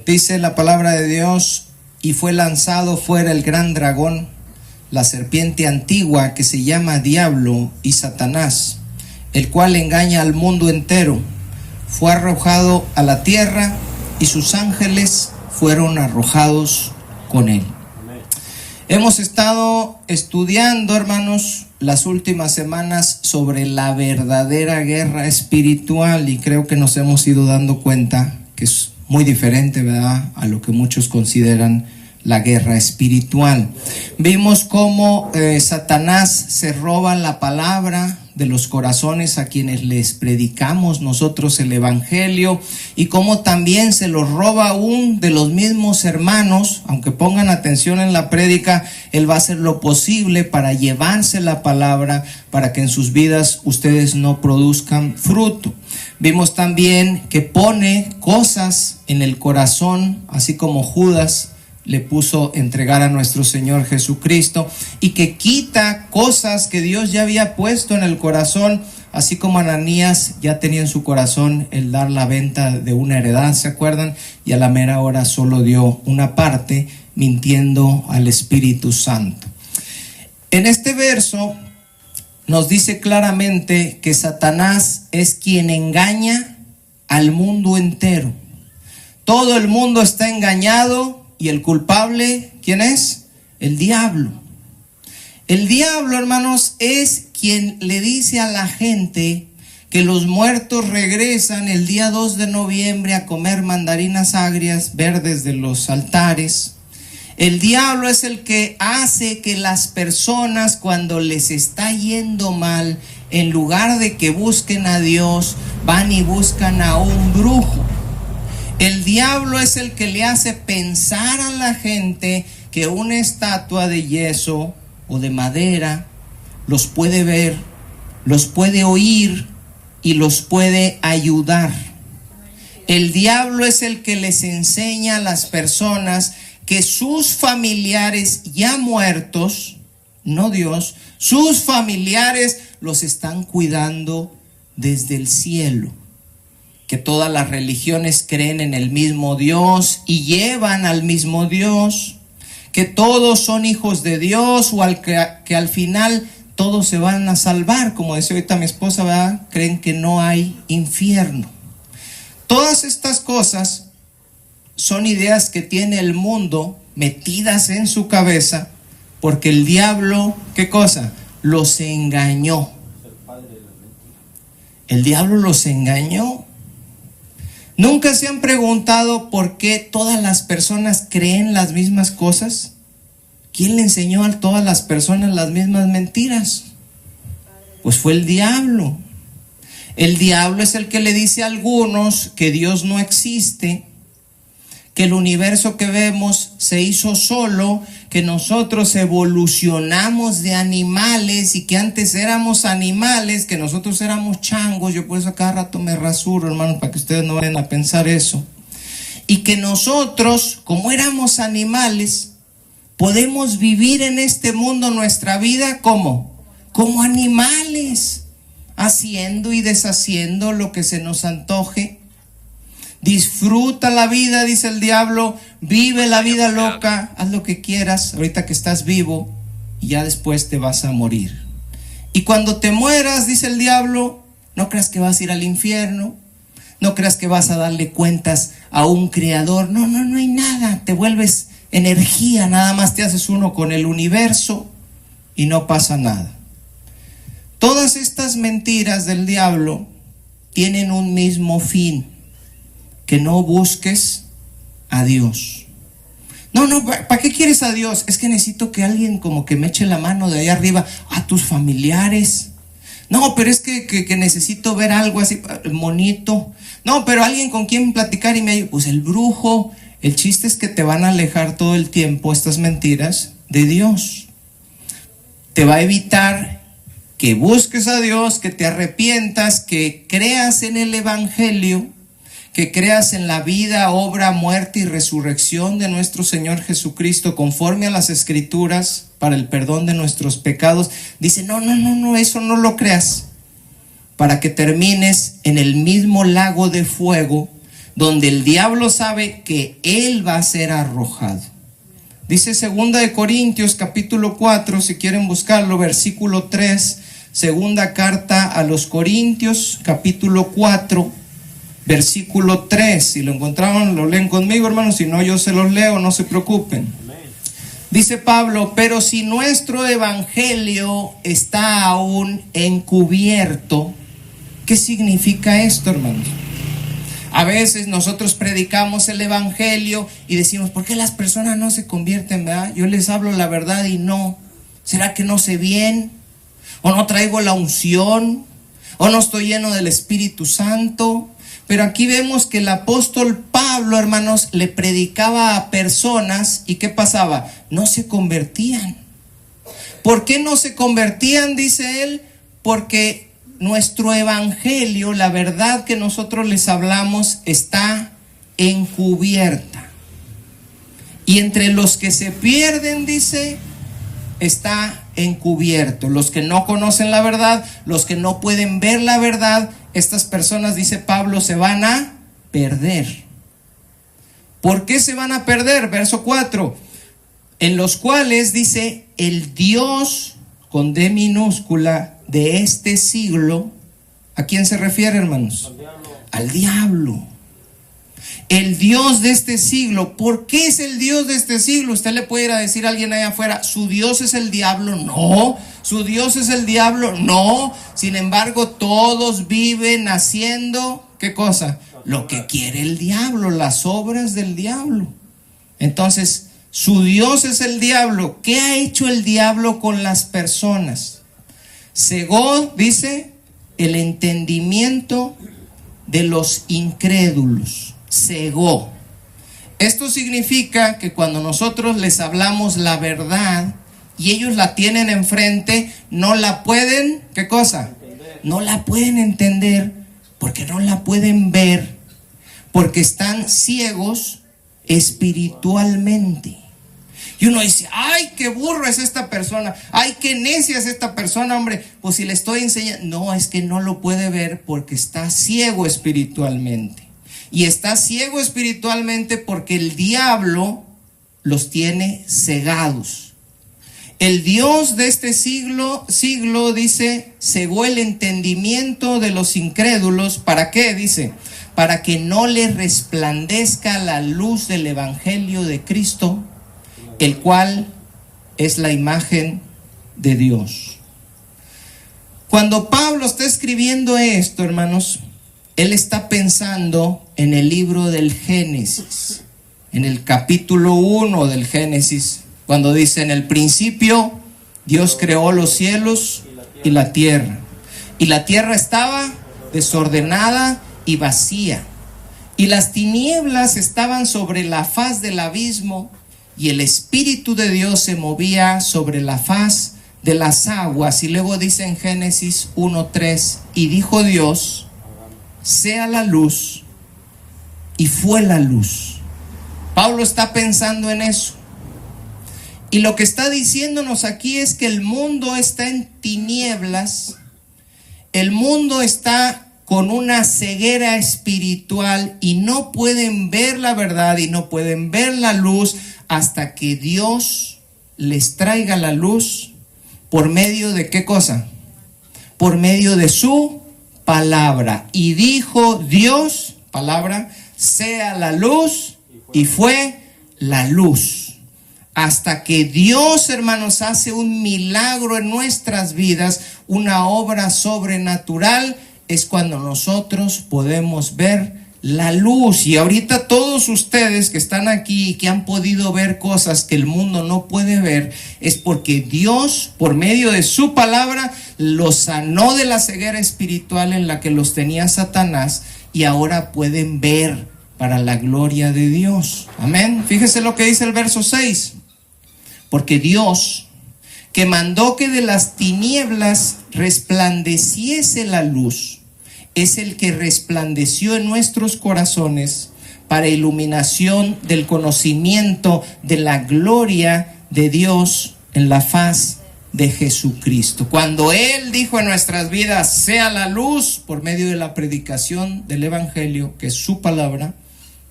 Dice la palabra de Dios: y fue lanzado fuera el gran dragón, la serpiente antigua, que se llama Diablo y Satanás, el cual engaña al mundo entero. Fue arrojado a la tierra y sus ángeles fueron arrojados con él. Hemos estado estudiando, hermanos, las últimas semanas sobre la verdadera guerra espiritual, y creo que nos hemos ido dando cuenta que es muy diferente, ¿verdad?, a lo que muchos consideran la guerra espiritual. Vimos cómo Satanás se roba la palabra de los corazones a quienes les predicamos nosotros el evangelio, y cómo también se los roba aún de los mismos hermanos. Aunque pongan atención en la prédica, él va a hacer lo posible para llevarse la palabra, para que en sus vidas ustedes no produzcan fruto. Vimos también que pone cosas en el corazón, así como Judas le puso entregar a nuestro Señor Jesucristo, y que quita cosas que Dios ya había puesto en el corazón, así como Ananías ya tenía en su corazón el dar la venta de una heredad, ¿se acuerdan? Y a la mera hora solo dio una parte, mintiendo al Espíritu Santo. En este verso nos dice claramente que Satanás es quien engaña al mundo entero. Todo el mundo está engañado, y el culpable, ¿quién es? El diablo. El diablo, hermanos, es quien le dice a la gente que los muertos regresan el día 2 de noviembre a comer mandarinas agrias verdes de los altares. El diablo es el que hace que las personas, cuando les está yendo mal, en lugar de que busquen a Dios, van y buscan a un brujo. El diablo es el que le hace pensar a la gente que una estatua de yeso o de madera los puede ver, los puede oír y los puede ayudar. El diablo es el que les enseña a las personas que sus familiares ya muertos, no Dios, sus familiares los están cuidando desde el cielo. Que todas las religiones creen en el mismo Dios y llevan al mismo Dios, que todos son hijos de Dios, o que al final todos se van a salvar, como decía ahorita mi esposa, ¿verdad? Creen que no hay infierno. Todas estas cosas son ideas que tiene el mundo metidas en su cabeza, porque el diablo, ¿qué cosa? Los engañó. El diablo los engañó. ¿Nunca se han preguntado por qué todas las personas creen las mismas cosas? ¿Quién le enseñó a todas las personas las mismas mentiras? Pues fue el diablo. El diablo es el que le dice a algunos que Dios no existe, que el universo que vemos se hizo solo, que nosotros evolucionamos de animales y que antes éramos animales, que nosotros éramos changos. Yo por eso cada rato me rasuro, hermano, para que ustedes no vayan a pensar eso. Y que nosotros, como éramos animales, podemos vivir en este mundo nuestra vida como animales, haciendo y deshaciendo lo que se nos antoje. Disfruta la vida, dice el diablo, vive la vida loca, haz lo que quieras ahorita que estás vivo, y ya después te vas a morir. Y cuando te mueras, dice el diablo, no creas que vas a ir al infierno, no creas que vas a darle cuentas a un creador, no hay nada, te vuelves energía, nada más te haces uno con el universo y no pasa nada. Todas estas mentiras del diablo tienen un mismo fin: que no busques a Dios. No, ¿para qué quieres a Dios? Es que necesito que alguien como que me eche la mano de allá arriba, a tus familiares. No, pero es que necesito ver algo así, monito. No, pero alguien con quien platicar y me ayude. Pues el brujo. El chiste es que te van a alejar todo el tiempo estas mentiras de Dios. Te va a evitar que busques a Dios, que te arrepientas, que creas en el evangelio, que creas en la vida, obra, muerte y resurrección de nuestro Señor Jesucristo conforme a las Escrituras para el perdón de nuestros pecados. Dice, no, eso no lo creas, para que termines en el mismo lago de fuego donde el diablo sabe que él va a ser arrojado. Dice 2 Corintios capítulo 4, si quieren buscarlo, versículo 3, segunda carta a los Corintios capítulo 4, versículo 3. Si lo encontraron, lo leen conmigo, hermanos. Si no, yo se los leo, no se preocupen. Dice Pablo: pero si nuestro evangelio está aún encubierto. ¿Qué significa esto, hermanos? A veces nosotros predicamos el evangelio y decimos: ¿por qué las personas no se convierten, verdad? Yo les hablo la verdad y no. ¿Será que no sé bien? ¿O no traigo la unción? ¿O no estoy lleno del Espíritu Santo? Pero aquí vemos que el apóstol Pablo, hermanos, le predicaba a personas y ¿qué pasaba? No se convertían. ¿Por qué no se convertían? Dice él, porque nuestro evangelio, la verdad que nosotros les hablamos, está encubierta. Y entre los que se pierden, dice, está encubierto. Los que no conocen la verdad, los que no pueden ver la verdad, estas personas, dice Pablo, se van a perder. ¿Por qué se van a perder? Verso 4. En los cuales, dice, el Dios, con D minúscula, de este siglo. ¿A quién se refiere, hermanos? Al diablo. El Dios de este siglo. ¿Por qué es el Dios de este siglo? Usted le puede ir a decir a alguien allá afuera: ¿su Dios es el diablo? No. ¿Su Dios es el diablo? No. Sin embargo, todos viven haciendo, ¿qué cosa? Lo que quiere el diablo, las obras del diablo. Entonces, su Dios es el diablo. ¿Qué ha hecho el diablo con las personas? Cegó, dice, el entendimiento de los incrédulos. Cegó. Esto significa que cuando nosotros les hablamos la verdad y ellos la tienen enfrente, no la pueden, ¿qué cosa? No la pueden entender, porque no la pueden ver, porque están ciegos espiritualmente. Y uno dice: ay, qué burro es esta persona, ay, qué necia es esta persona, hombre. Pues si le estoy enseñando, no, es que no lo puede ver porque está ciego espiritualmente. Y está ciego espiritualmente porque el diablo los tiene cegados. El Dios de este siglo, dice, cegó el entendimiento de los incrédulos. ¿Para qué? Dice, para que no les resplandezca la luz del evangelio de Cristo, el cual es la imagen de Dios. Cuando Pablo está escribiendo esto, hermanos, él está pensando en el libro del Génesis, en el capítulo 1 del Génesis, cuando dice: en el principio Dios creó los cielos y la tierra estaba desordenada y vacía, y las tinieblas estaban sobre la faz del abismo, y el Espíritu de Dios se movía sobre la faz de las aguas. Y luego dice en Génesis 1:3: y dijo Dios: sea la luz, y fue la luz. Pablo está pensando en eso. Y lo que está diciéndonos aquí es que el mundo está en tinieblas, el mundo está con una ceguera espiritual y no pueden ver la verdad y no pueden ver la luz hasta que Dios les traiga la luz. ¿Por medio de qué cosa? Por medio de su palabra. Y dijo Dios, palabra, sea la luz, y fue la luz. Hasta que Dios, hermanos, hace un milagro en nuestras vidas, una obra sobrenatural, es cuando nosotros podemos ver la luz. Y ahorita todos ustedes que están aquí y que han podido ver cosas que el mundo no puede ver, es porque Dios, por medio de su palabra, los sanó de la ceguera espiritual en la que los tenía Satanás, y ahora pueden ver para la gloria de Dios. Amén. Fíjese lo que dice el verso 6. Porque Dios, que mandó que de las tinieblas resplandeciese la luz, es el que resplandeció en nuestros corazones para iluminación del conocimiento de la gloria de Dios en la faz de Jesucristo. Cuando Él dijo en nuestras vidas: sea la luz, por medio de la predicación del evangelio, que es su palabra,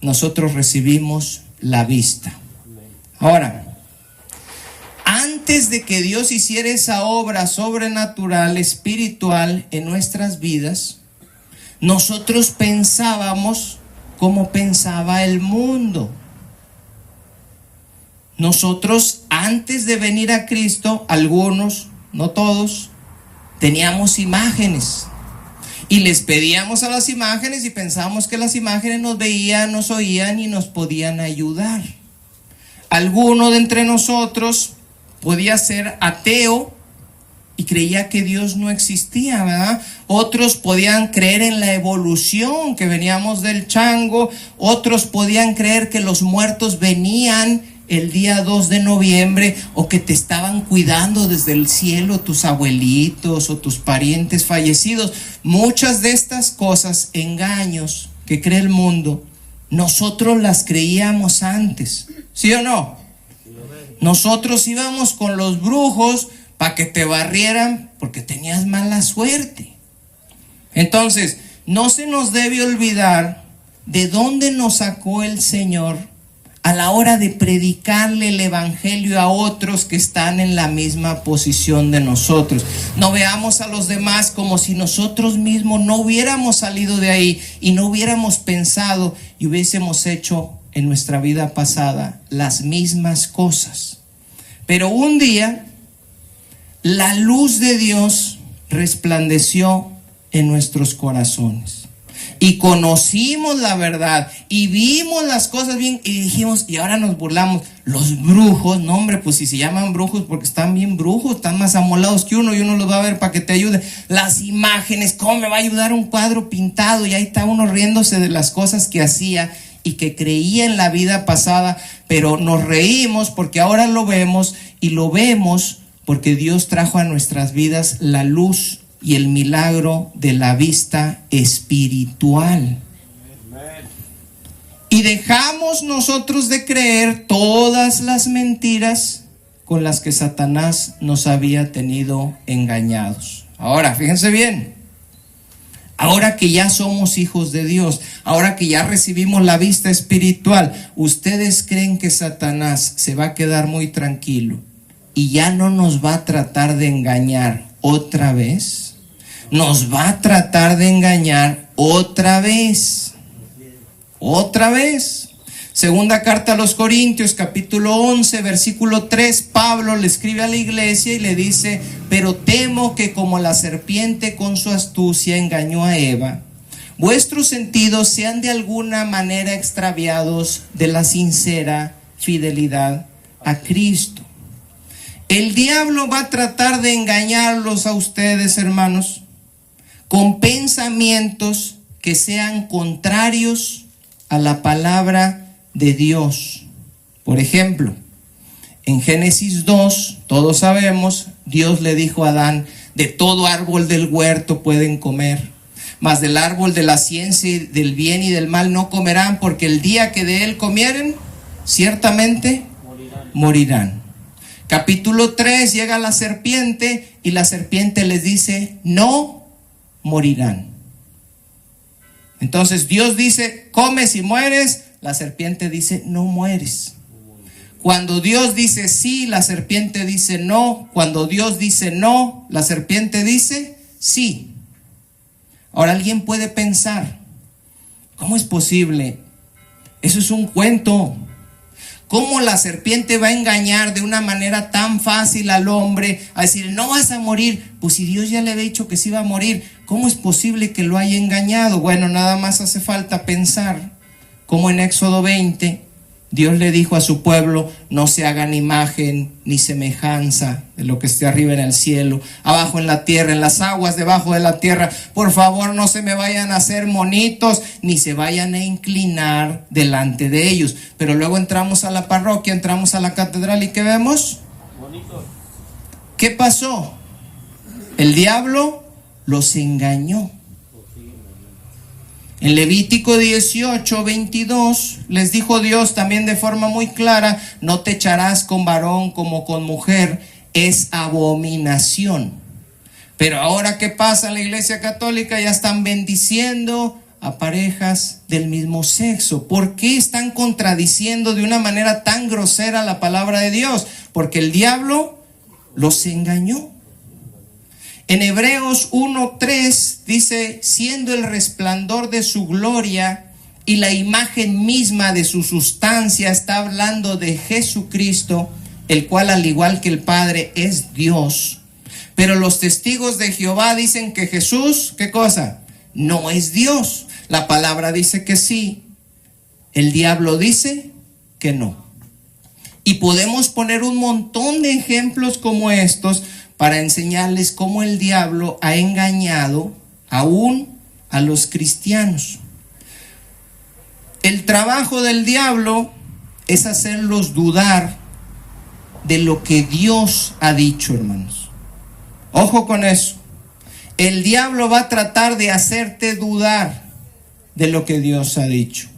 nosotros recibimos la vista. Ahora, antes de que Dios hiciera esa obra sobrenatural, espiritual en nuestras vidas, nosotros pensábamos como pensaba el mundo. Nosotros, antes de venir a Cristo, algunos, no todos, teníamos imágenes. Y les pedíamos a las imágenes y pensábamos que las imágenes nos veían, nos oían y nos podían ayudar. Alguno de entre nosotros podía ser ateo y creía que Dios no existía, ¿verdad? Otros podían creer en la evolución, que veníamos del chango. Otros podían creer que los muertos venían el día 2 de noviembre o que te estaban cuidando desde el cielo tus abuelitos o tus parientes fallecidos. Muchas de estas cosas, engaños que cree el mundo, nosotros las creíamos antes, ¿sí o no? Nosotros íbamos con los brujos para que te barrieran porque tenías mala suerte. Entonces, no se nos debe olvidar de dónde nos sacó el Señor a la hora de predicarle el evangelio a otros que están en la misma posición de nosotros. No veamos a los demás como si nosotros mismos no hubiéramos salido de ahí y no hubiéramos pensado y hubiésemos hecho en nuestra vida pasada las mismas cosas. Pero un día la luz de Dios resplandeció en nuestros corazones. Y conocimos la verdad y vimos las cosas bien y dijimos, y ahora nos burlamos, los brujos, no hombre, pues si se llaman brujos porque están bien brujos, están más amolados que uno y uno los va a ver para que te ayude. Las imágenes, ¿cómo me va a ayudar un cuadro pintado? Y ahí está uno riéndose de las cosas que hacía y que creía en la vida pasada, pero nos reímos porque ahora lo vemos y lo vemos porque Dios trajo a nuestras vidas la luz y el milagro de la vista espiritual. Y dejamos nosotros de creer todas las mentiras con las que Satanás nos había tenido engañados. Ahora, fíjense bien, ahora que ya somos hijos de Dios, ahora que ya recibimos la vista espiritual, ¿ustedes creen que Satanás se va a quedar muy tranquilo y ya no nos va a tratar de engañar otra vez? Nos va a tratar de engañar otra vez. Otra vez. Segunda carta a los Corintios, capítulo 11, versículo 3, Pablo le escribe a la iglesia y le dice: pero temo que como la serpiente con su astucia engañó a Eva, vuestros sentidos sean de alguna manera extraviados de la sincera fidelidad a Cristo. El diablo va a tratar de engañarlos a ustedes, hermanos, con pensamientos que sean contrarios a la palabra de Dios. Por ejemplo, en Génesis 2, todos sabemos, Dios le dijo a Adán: de todo árbol del huerto pueden comer, mas del árbol de la ciencia del bien y del mal no comerán, porque el día que de él comieren, ciertamente morirán. Capítulo 3, llega la serpiente y la serpiente les dice: no morirán. Entonces Dios dice: comes y mueres. La serpiente dice: no mueres. Cuando Dios dice sí, la serpiente dice no. Cuando Dios dice no, la serpiente dice sí. Ahora alguien puede pensar: ¿cómo es posible? Eso es un cuento. ¿Cómo la serpiente va a engañar de una manera tan fácil al hombre a decir: no vas a morir? Pues si Dios ya le había dicho que sí iba a morir, ¿cómo es posible que lo haya engañado? Bueno, nada más hace falta pensar cómo en Éxodo 20 Dios le dijo a su pueblo: no se hagan imagen ni semejanza de lo que esté arriba en el cielo, abajo en la tierra, en las aguas debajo de la tierra. Por favor, no se me vayan a hacer monitos, ni se vayan a inclinar delante de ellos. Pero luego entramos a la parroquia, entramos a la catedral y ¿qué vemos? Bonito. ¿Qué pasó? El diablo los engañó. En Levítico 18, 22, les dijo Dios también de forma muy clara: no te echarás con varón como con mujer, es abominación. Pero ahora, ¿qué pasa en la Iglesia Católica? Ya están bendiciendo a parejas del mismo sexo. ¿Por qué están contradiciendo de una manera tan grosera la palabra de Dios? Porque el diablo los engañó. En Hebreos 1:3 dice, siendo el resplandor de su gloria y la imagen misma de su sustancia, está hablando de Jesucristo, el cual al igual que el Padre es Dios. Pero los testigos de Jehová dicen que Jesús, ¿qué cosa? No es Dios. La palabra dice que sí. El diablo dice que no. Y podemos poner un montón de ejemplos como estos para enseñarles cómo el diablo ha engañado aún a los cristianos. El trabajo del diablo es hacerlos dudar de lo que Dios ha dicho, hermanos. Ojo con eso. El diablo va a tratar de hacerte dudar de lo que Dios ha dicho.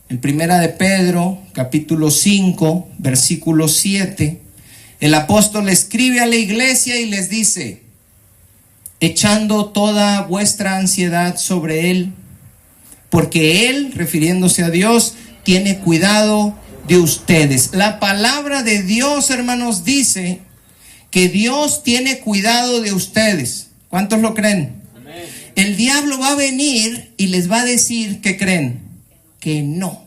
En Primera de Pedro, capítulo 5, versículo 7, el apóstol escribe a la iglesia y les dice, echando toda vuestra ansiedad sobre Él, porque Él, refiriéndose a Dios, tiene cuidado de ustedes. La palabra de Dios, hermanos, dice que Dios tiene cuidado de ustedes. ¿Cuántos lo creen? Amén. El diablo va a venir y les va a decir, ¿qué creen? Que no.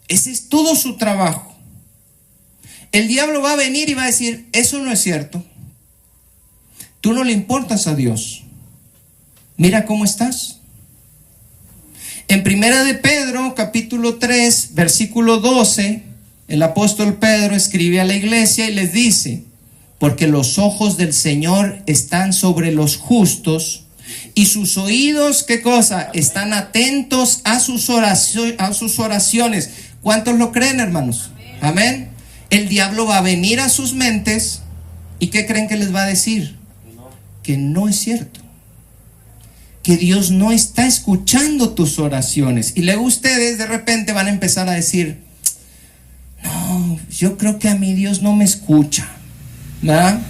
Ese es todo su trabajo. El diablo va a venir y va a decir, eso no es cierto. Tú no le importas a Dios. Mira cómo estás. En Primera de Pedro, capítulo 3, versículo 12, el apóstol Pedro escribe a la iglesia y les dice, porque los ojos del Señor están sobre los justos y sus oídos, ¿qué cosa? Están atentos a sus oraciones. ¿Cuántos lo creen, hermanos? Amén. El diablo va a venir a sus mentes y ¿qué creen que les va a decir? Que no es cierto. Que Dios no está escuchando tus oraciones. Y luego ustedes de repente van a empezar a decir, no, yo creo que a mí Dios no me escucha. ¿Verdad?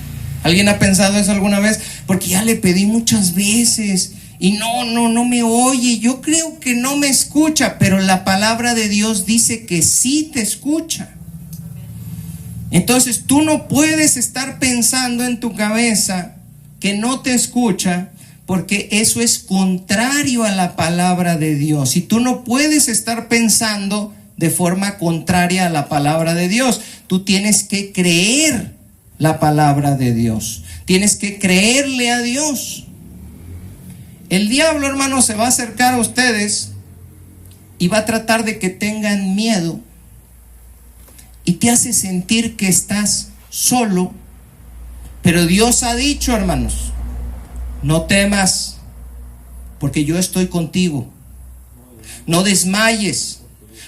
¿Alguien ha pensado eso alguna vez? Porque ya le pedí muchas veces y no me oye. Yo creo que no me escucha, pero la palabra de Dios dice que sí te escucha. Entonces tú no puedes estar pensando en tu cabeza que no te escucha, porque eso es contrario a la palabra de Dios. Y tú no puedes estar pensando de forma contraria a la palabra de Dios. Tú tienes que creer la palabra de Dios. Tienes que creerle a Dios. El diablo, hermano, se va a acercar a ustedes y va a tratar de que tengan miedo y te hace sentir que estás solo. Pero Dios ha dicho, hermanos, no temas, porque yo estoy contigo. No desmayes,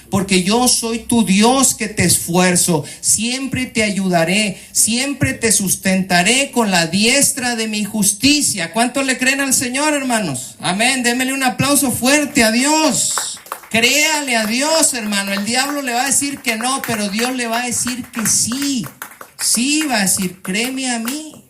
porque yo soy tu Dios que te esfuerzo. Siempre te ayudaré, siempre te sustentaré con la diestra de mi justicia. ¿Cuántos le creen al Señor, hermanos? Amén. Démele un aplauso fuerte a Dios. Créale a Dios, hermano. El diablo le va a decir que no, pero Dios le va a decir que sí. Sí, va a decir, créeme a mí.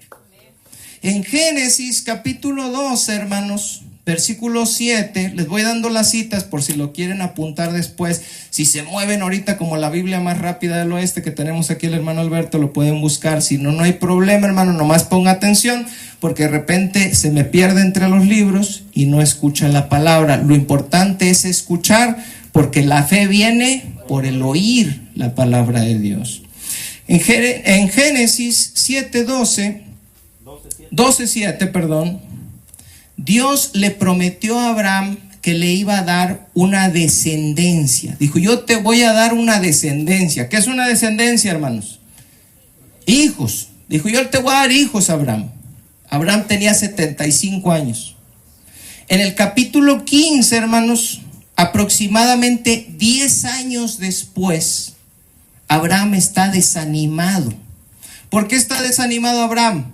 En Génesis capítulo 12, hermanos, versículo 7, les voy dando las citas por si lo quieren apuntar después. Si se mueven ahorita como la Biblia más rápida del oeste que tenemos aquí el hermano Alberto, lo pueden buscar. Si no, no hay problema, hermano, nomás ponga atención, porque de repente se me pierde entre los libros y no escucha la palabra. Lo importante es escuchar, porque la fe viene por el oír la palabra de Dios. En Génesis 12:7, Dios le prometió a Abraham que le iba a dar una descendencia. Dijo, yo te voy a dar una descendencia. ¿Qué es una descendencia, hermanos? Hijos. Dijo, yo te voy a dar hijos a Abraham. Abraham tenía 75 años. En el capítulo 15, hermanos, aproximadamente 10 años después, Abraham está desanimado. ¿Por qué está desanimado Abraham?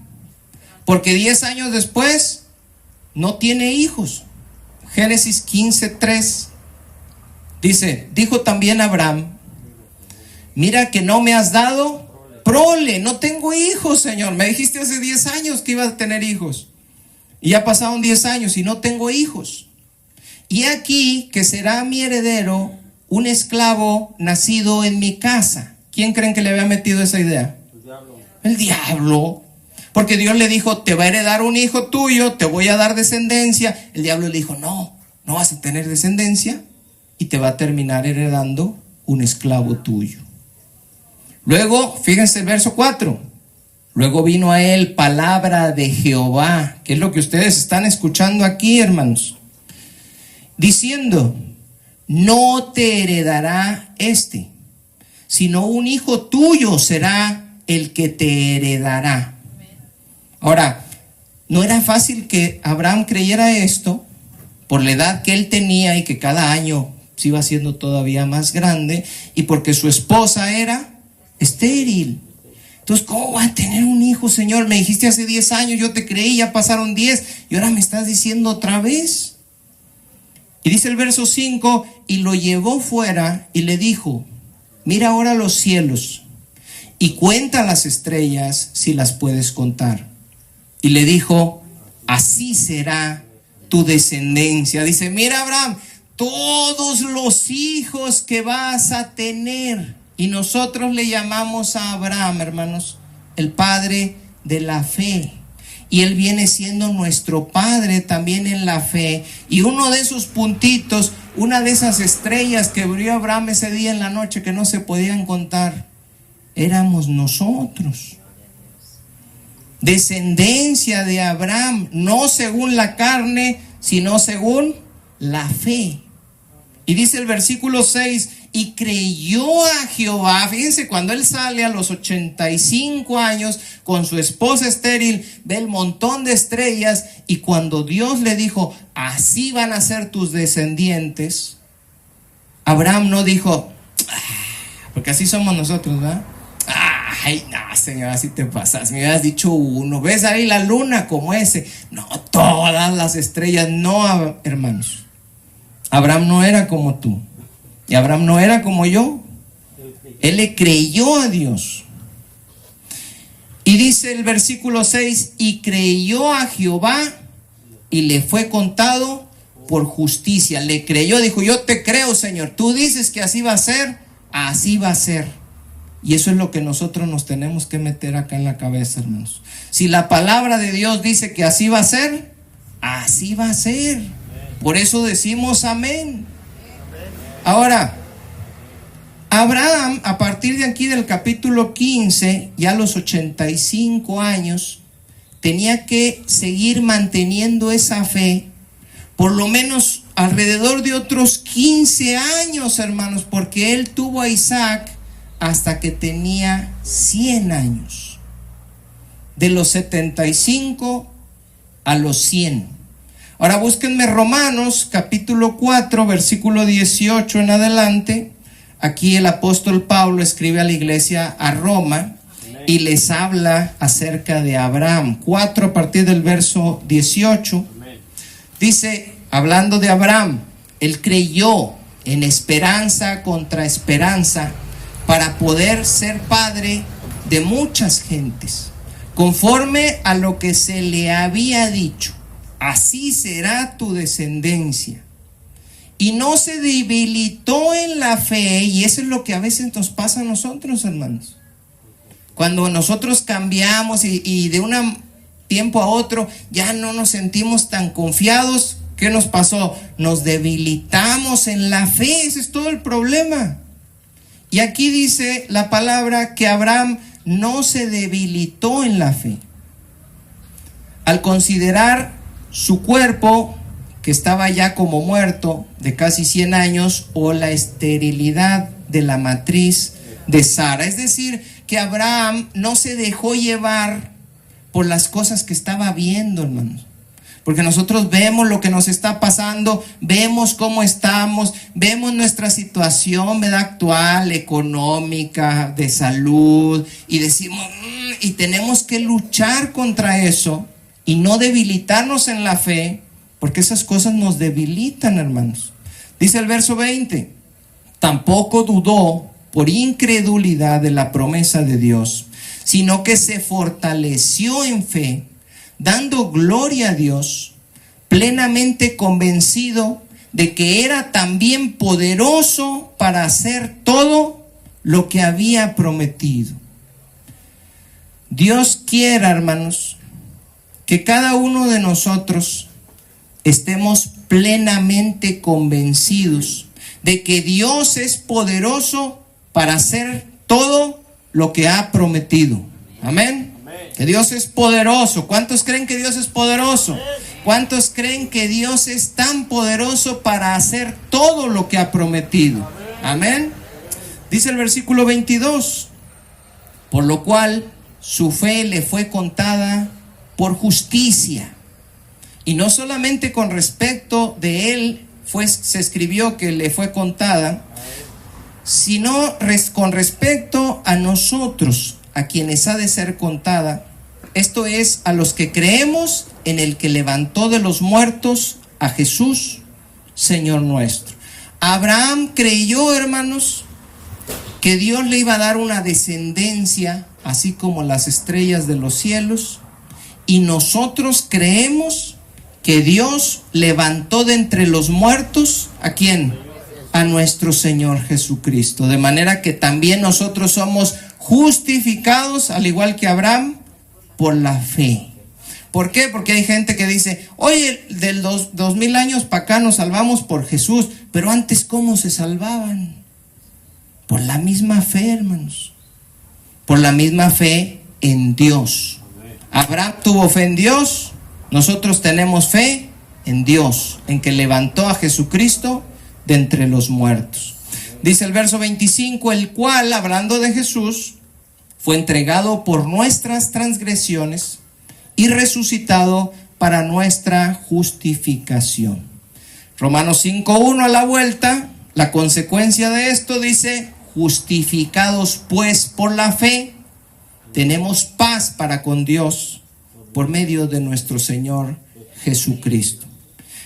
Porque 10 años después no tiene hijos. Génesis 15:3 dice, dijo también Abraham, mira que no me has dado prole, no tengo hijos, Señor. Me dijiste hace 10 años que iba a tener hijos. Y ya pasaron 10 años y no tengo hijos. y aquí que será mi heredero un esclavo nacido en mi casa. ¿Quién creen que le había metido esa idea? El diablo. El diablo. Porque Dios le dijo, te va a heredar un hijo tuyo, te voy a dar descendencia. El diablo le dijo, no vas a tener descendencia y te va a terminar heredando un esclavo tuyo. Luego, fíjense el verso 4. Luego vino a él palabra de Jehová, que es lo que ustedes están escuchando aquí, hermanos, diciendo, no te heredará sino un hijo tuyo será el que te heredará. Ahora, no era fácil que Abraham creyera esto por la edad que él tenía y que cada año se iba haciendo todavía más grande y porque su esposa era estéril. Entonces, ¿cómo va a tener un hijo, Señor? Me dijiste hace 10 años, yo te creí, ya pasaron 10 y ahora me estás diciendo otra vez. Y dice el verso 5, y lo llevó fuera y le dijo, mira ahora los cielos y cuenta las estrellas si las puedes contar. Y le dijo, así será tu descendencia. Dice, mira Abraham, todos los hijos que vas a tener. Y nosotros le llamamos a Abraham, hermanos, el padre de la fe. Y él viene siendo nuestro padre también en la fe. Y uno de esos puntitos, una de esas estrellas que brilló Abraham ese día en la noche que no se podían contar, éramos nosotros. Descendencia de Abraham, no según la carne, sino según la fe. Y dice el versículo 6, y creyó a Jehová. Fíjense, cuando él sale a los 85 años con su esposa estéril, ve el montón de estrellas, y cuando Dios le dijo, así van a ser tus descendientes, Abraham no dijo, porque así somos nosotros, ¿verdad? Ay, no, Señor, así te pasas, me hubieras dicho uno, ves ahí la luna como ese, no, todas las estrellas, no, hermanos. Abraham no era como tú, y Abraham no era como yo, él le creyó a Dios. Y dice el versículo 6, y creyó a Jehová, y le fue contado por justicia. Le creyó, dijo, yo te creo, Señor, tú dices que así va a ser, así va a ser. Y eso es lo que nosotros nos tenemos que meter acá en la cabeza, hermanos. Si la palabra de Dios dice que así va a ser, así va a ser. Por eso decimos amén. Ahora, Abraham, a partir de aquí del capítulo 15, ya a los 85 años, tenía que seguir manteniendo esa fe, por lo menos alrededor de otros 15 años, hermanos, porque él tuvo a Isaac hasta que tenía 100 años. De los 75 a los 100. Ahora búsquenme Romanos capítulo 4, versículo 18 en adelante. Aquí el apóstol Pablo escribe a la iglesia a Roma y les habla acerca de Abraham. 4 a partir del verso 18. Dice, hablando de Abraham, él creyó en esperanza contra esperanza para poder ser padre de muchas gentes, conforme a lo que se le había dicho, así será tu descendencia. Y no se debilitó en la fe, y eso es lo que a veces nos pasa a nosotros, hermanos. Cuando nosotros cambiamos y de un tiempo a otro ya no nos sentimos tan confiados, ¿qué nos pasó? Nos debilitamos en la fe, ese es todo el problema. Y aquí dice la palabra que Abraham no se debilitó en la fe. Al considerar su cuerpo, que estaba ya como muerto de casi 100 años, o la esterilidad de la matriz de Sara. Es decir, que Abraham no se dejó llevar por las cosas que estaba viendo, hermanos. Porque nosotros vemos lo que nos está pasando, vemos cómo estamos, vemos nuestra situación, ¿verdad?, actual, económica, de salud, y decimos, y tenemos que luchar contra eso y no debilitarnos en la fe, porque esas cosas nos debilitan, hermanos. Dice el verso 20, tampoco dudó por incredulidad de la promesa de Dios, sino que se fortaleció en fe, dando gloria a Dios, plenamente convencido de que era también poderoso para hacer todo lo que había prometido. Dios quiera, hermanos, que cada uno de nosotros estemos plenamente convencidos de que Dios es poderoso para hacer todo lo que ha prometido. Amén. Que Dios es poderoso. ¿Cuántos creen que Dios es poderoso? ¿Cuántos creen que Dios es tan poderoso para hacer todo lo que ha prometido? Amén. Dice el versículo 22, por lo cual su fe le fue contada por justicia. Y no solamente con respecto de él se escribió que le fue contada, sino con respecto a nosotros, a quienes ha de ser contada. Esto es, a los que creemos en el que levantó de los muertos a Jesús, Señor nuestro. Abraham creyó, hermanos, que Dios le iba a dar una descendencia, así como las estrellas de los cielos, y nosotros creemos que Dios levantó de entre los muertos, ¿a quién? A nuestro Señor Jesucristo. De manera que también nosotros somos justificados, al igual que Abraham, por la fe. ¿Por qué? Porque hay gente que dice, oye, del 2000 años para acá nos salvamos por Jesús, pero antes ¿cómo se salvaban? Por la misma fe, hermanos. Por la misma fe en Dios. Abraham tuvo fe en Dios. Nosotros tenemos fe en Dios, en que levantó a Jesucristo de entre los muertos. Dice el verso 25, el cual, hablando de Jesús, fue entregado por nuestras transgresiones y resucitado para nuestra justificación. Romanos 5:1 a la vuelta, la consecuencia de esto dice, justificados pues por la fe, tenemos paz para con Dios por medio de nuestro Señor Jesucristo.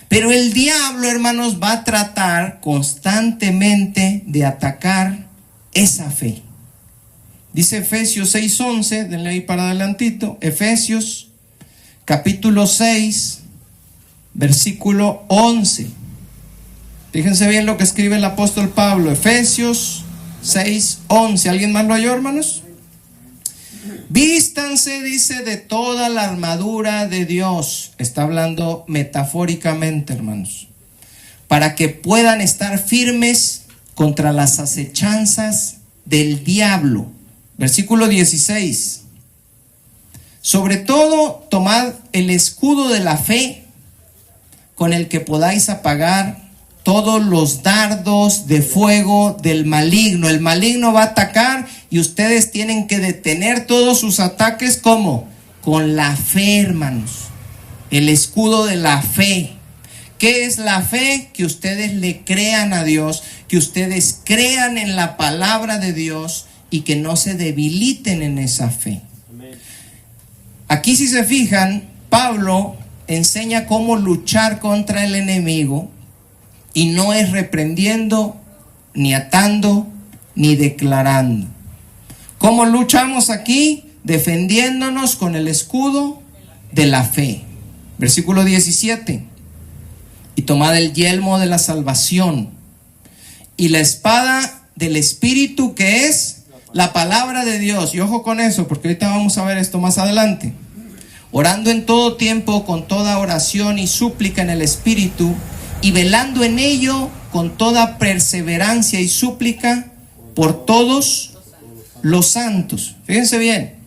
Pero el diablo, hermanos, va a tratar constantemente de atacar esa fe. Dice Efesios 6:11, denle ahí para adelantito, Efesios capítulo 6, versículo 11. Fíjense bien lo que escribe el apóstol Pablo, Efesios 6:11. ¿Alguien más lo halló, hermanos? Vístanse, dice, de toda la armadura de Dios. Está hablando metafóricamente, hermanos, para que puedan estar firmes contra las acechanzas del diablo. Versículo 16. Sobre todo, tomad el escudo de la fe, con el que podáis apagar todos los dardos de fuego del maligno. El maligno va a atacar y ustedes tienen que detener todos sus ataques. ¿Cómo? Con la fe, hermanos. El escudo de la fe. ¿Qué es la fe? Que ustedes le crean a Dios, que ustedes crean en la palabra de Dios y que no se debiliten en esa fe. Aquí, si se fijan, Pablo enseña cómo luchar contra el enemigo. Y no es reprendiendo, ni atando, ni declarando. ¿Cómo luchamos aquí? Defendiéndonos con el escudo de la fe. Versículo 17. Y tomad el yelmo de la salvación y la espada del Espíritu, que es la palabra de Dios. Y ojo con eso, porque ahorita vamos a ver esto más adelante. Orando en todo tiempo, con toda oración y súplica en el Espíritu, y velando en ello con toda perseverancia y súplica por todos los santos. Fíjense bien,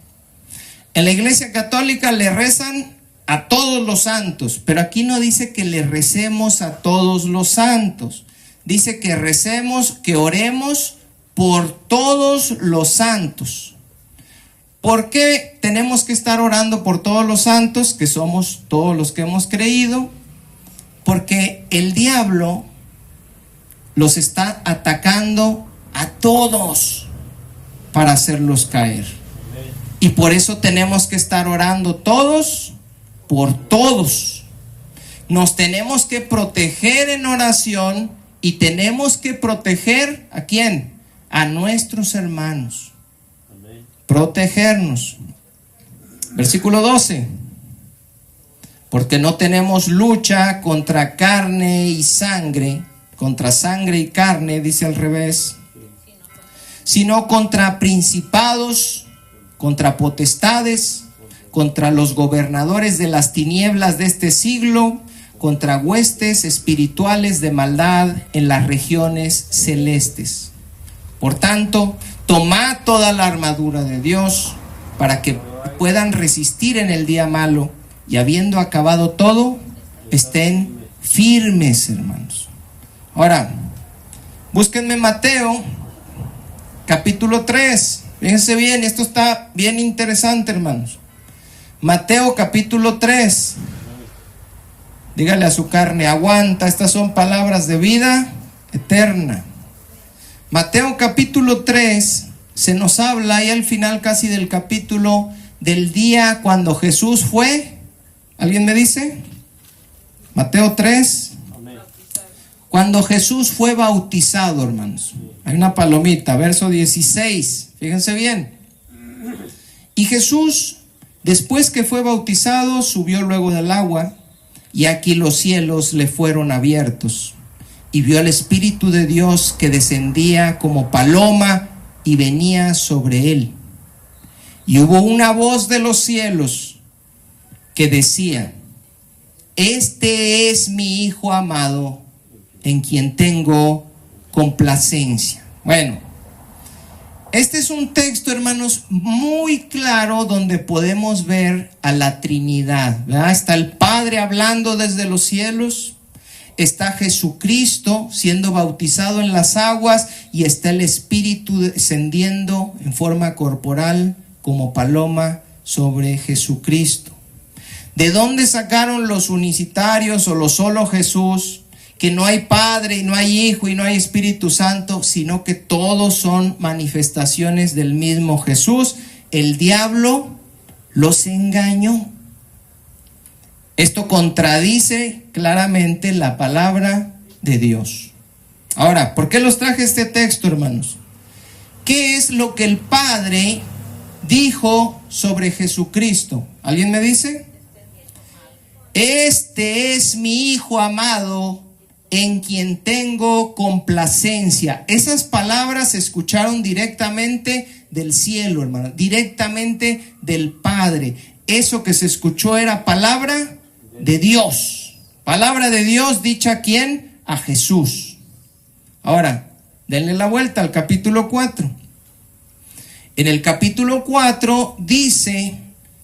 en la Iglesia Católica le rezan a todos los santos, pero aquí no dice que le recemos a todos los santos. Dice que recemos, que oremos por todos los santos. ¿Por qué tenemos que estar orando por todos los santos, que somos todos los que hemos creído? Porque el diablo los está atacando a todos para hacerlos caer. Y por eso tenemos que estar orando todos por todos. Nos tenemos que proteger en oración y tenemos que proteger ¿a quién? A nuestros hermanos. Protegernos. Versículo 12. porque no tenemos lucha contra carne y sangre, contra sangre y carne, dice al revés, sino contra principados, contra potestades, contra los gobernadores de las tinieblas de este siglo, contra huestes espirituales de maldad en las regiones celestes. Por tanto, tomad toda la armadura de Dios para que puedan resistir en el día malo, y habiendo acabado todo, estén firmes, hermanos. Ahora, búsquenme Mateo, capítulo 3. Fíjense bien, esto está bien interesante, hermanos. Mateo, capítulo 3. Dígale a su carne, aguanta, estas son palabras de vida eterna. Mateo, capítulo 3, se nos habla ahí al final casi del capítulo del día cuando Jesús fue. ¿Alguien me dice? Mateo 3. Amén. Cuando Jesús fue bautizado, hermanos. Hay una palomita, verso 16. Fíjense bien. Y Jesús, después que fue bautizado, subió luego del agua, y aquí los cielos le fueron abiertos, y vio al Espíritu de Dios que descendía como paloma y venía sobre él. Y hubo una voz de los cielos que decía: este es mi Hijo amado, en quien tengo complacencia. Bueno, este es un texto, hermanos, muy claro donde podemos ver a la Trinidad, ¿verdad? Está el Padre hablando desde los cielos, está Jesucristo siendo bautizado en las aguas, y está el Espíritu descendiendo en forma corporal como paloma sobre Jesucristo. ¿De dónde sacaron los unicitarios o los solo Jesús que no hay Padre y no hay Hijo y no hay Espíritu Santo, sino que todos son manifestaciones del mismo Jesús? El diablo los engañó. Esto contradice claramente la palabra de Dios. Ahora, ¿por qué los traje este texto, hermanos? ¿Qué es lo que el Padre dijo sobre Jesucristo? ¿Alguien me dice? Este es mi Hijo amado, en quien tengo complacencia. Esas palabras se escucharon directamente del cielo, hermano, directamente del Padre. Eso que se escuchó era palabra de Dios. Palabra de Dios dicha ¿a quién? A Jesús. Ahora, denle la vuelta al capítulo 4. En el capítulo 4 dice